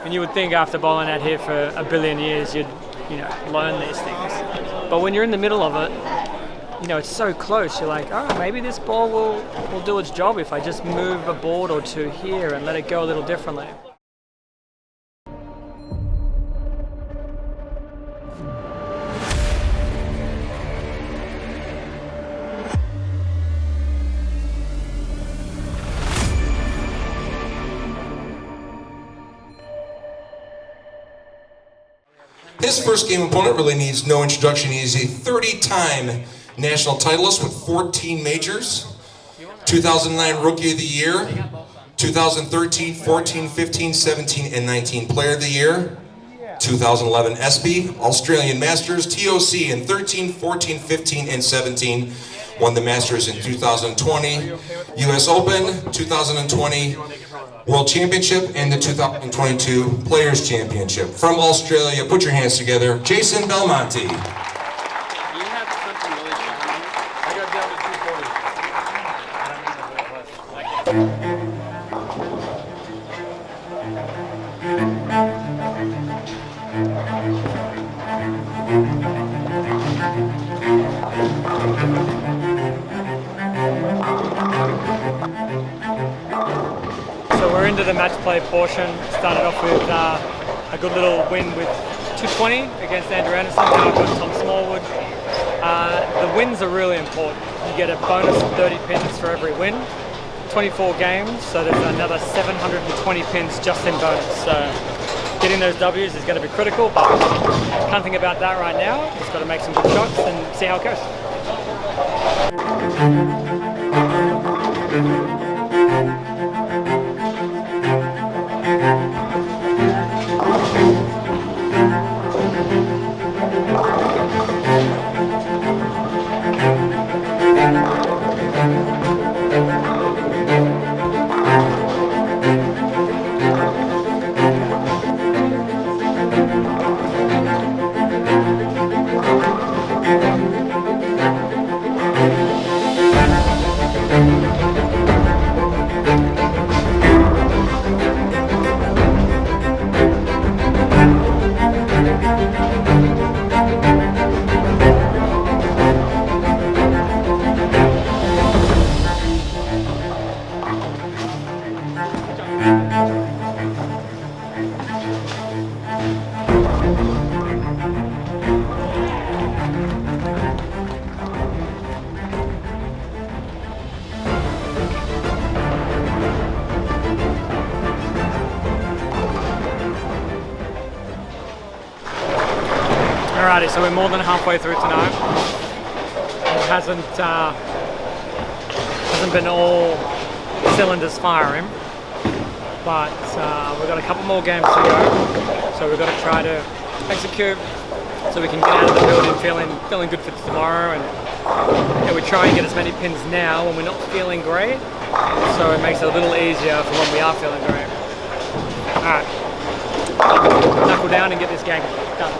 And you would think after bowling out here for a billion years, you'd, learn these things. But when you're in the middle of it, it's so close. You're like, oh, maybe this ball will do its job if I just move a board or two here and let it go a little differently. His first game opponent really needs no introduction. He's a 30-time national titleist with 14 majors, 2009 Rookie of the Year, 2013, 14, 15, 17, and 19 Player of the Year, 2011 ESPY, Australian Masters, TOC in 13, 14, 15, and 17, won the Masters in 2020, US Open, 2020, World Championship, and the 2022 Players Championship. From Australia, put your hands together, Jason Belmonte. So we're into the match play portion. Started off with a good little win with 220 against Andrew Anderson. Now I've got Tom Smallwood. The wins are really important. You get a bonus 30 pins for every win. 24 games, so there's another 720 pins just in bonus. So getting those W's is going to be critical, but can't think about that right now. Just got to make some good shots and see how it goes. Alrighty, so we're more than halfway through tonight. It hasn't been all cylinders firing, but we've got a couple more games to go. So we've got to try to execute so we can get out of the building feeling good for tomorrow, and we try and get as many pins now when we're not feeling great, so it makes it a little easier for when we are feeling great. Alright, knuckle down and get this game done.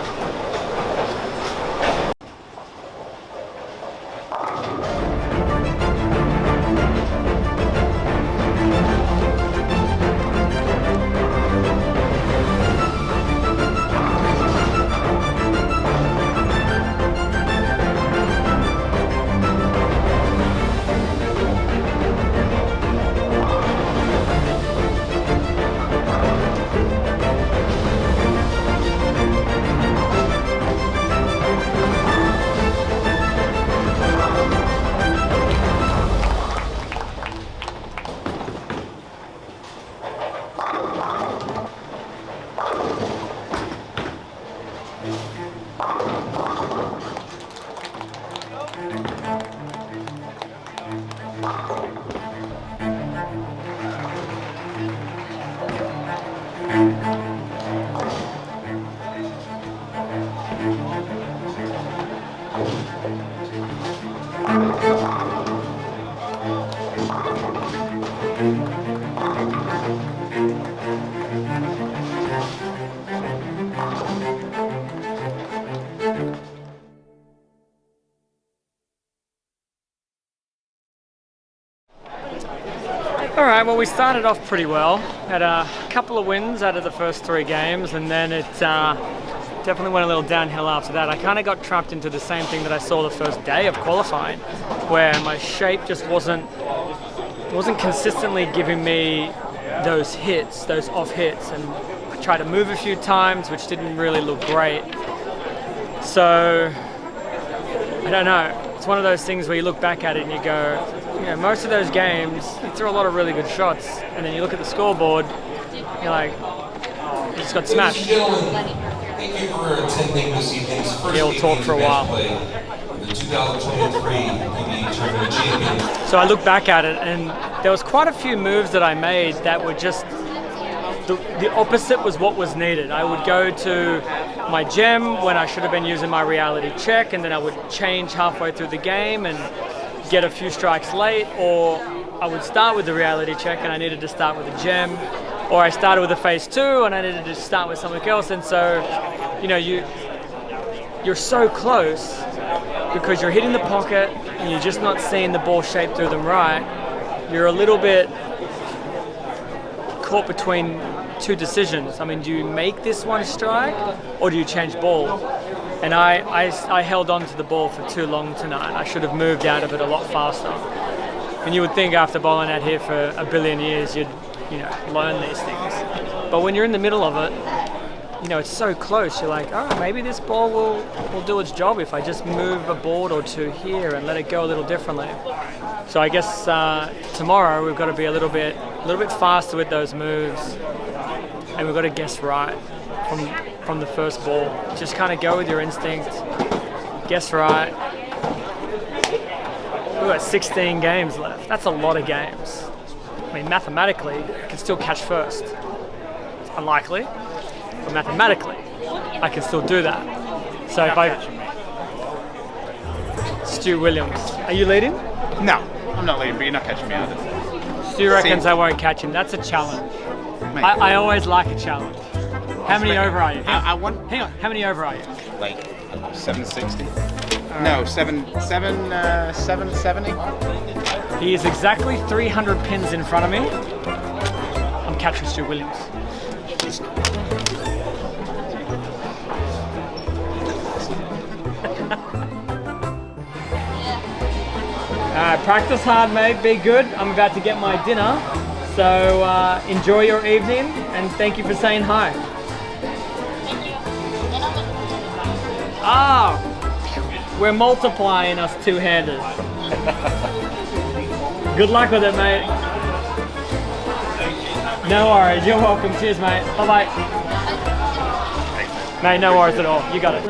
right, well, we started off pretty well. Had a couple of wins out of the first 3 games, and then it definitely went a little downhill after that. I kind of got trapped into the same thing that I saw the first day of qualifying, where my shape just wasn't consistently giving me those hits, those off hits, and I tried to move a few times, which didn't really look great. So, I don't know. It's one of those things where you look back at it and you go, you know, most of those games, you threw a lot of really good shots, and then you look at the scoreboard, you're like, you just got smashed. Thank you for attending this evening's first He'll talk for a while. The 2023 PBA Tournament of Champions. So I look back at it, and there was quite a few moves that I made that were just the opposite was what was needed. I would go to my gem when I should have been using my reality check, and then I would change halfway through the game and get a few strikes late, or I would start with the reality check and I needed to start with a gem, or I started with a phase 2 and I needed to start with something else. And so, you know, you're so close because you're hitting the pocket and you're just not seeing the ball shape through them right. You're a little bit caught between 2 decisions. I mean, do you make this one strike or do you change ball? And I held on to the ball for too long tonight. I should have moved out of it a lot faster. And you would think after bowling out here for a billion years, you'd, you know, learn these things. But when you're in the middle of it, you know, it's so close. You're like, oh, maybe this ball will do its job if I just move a board or 2 here and let it go a little differently. So I guess tomorrow we've got to be a little bit faster with those moves, and we've got to guess right from the first ball. Just kind of go with your instinct, guess right. We've got 16 games left. That's a lot of games. I mean, mathematically, I can still catch first. It's unlikely, but mathematically, I can still do that. So if Stu Williams, are you leading? No, I'm not leading, but you're not catching me either. Stu reckons I won't catch him. That's a challenge. I always like a challenge. How many over are you? Hang on. How many over are you? Like 760. No, 770. He is exactly 300 pins in front of me. I'm catching Stu Williams. Practice hard, mate. Be good. I'm about to get my dinner. So enjoy your evening, and thank you for saying hi. Ah, we're multiplying us 2-handers. Good luck with it, mate. No worries. You're welcome. Cheers, mate. Bye-bye. Mate, no worries at all. You got it.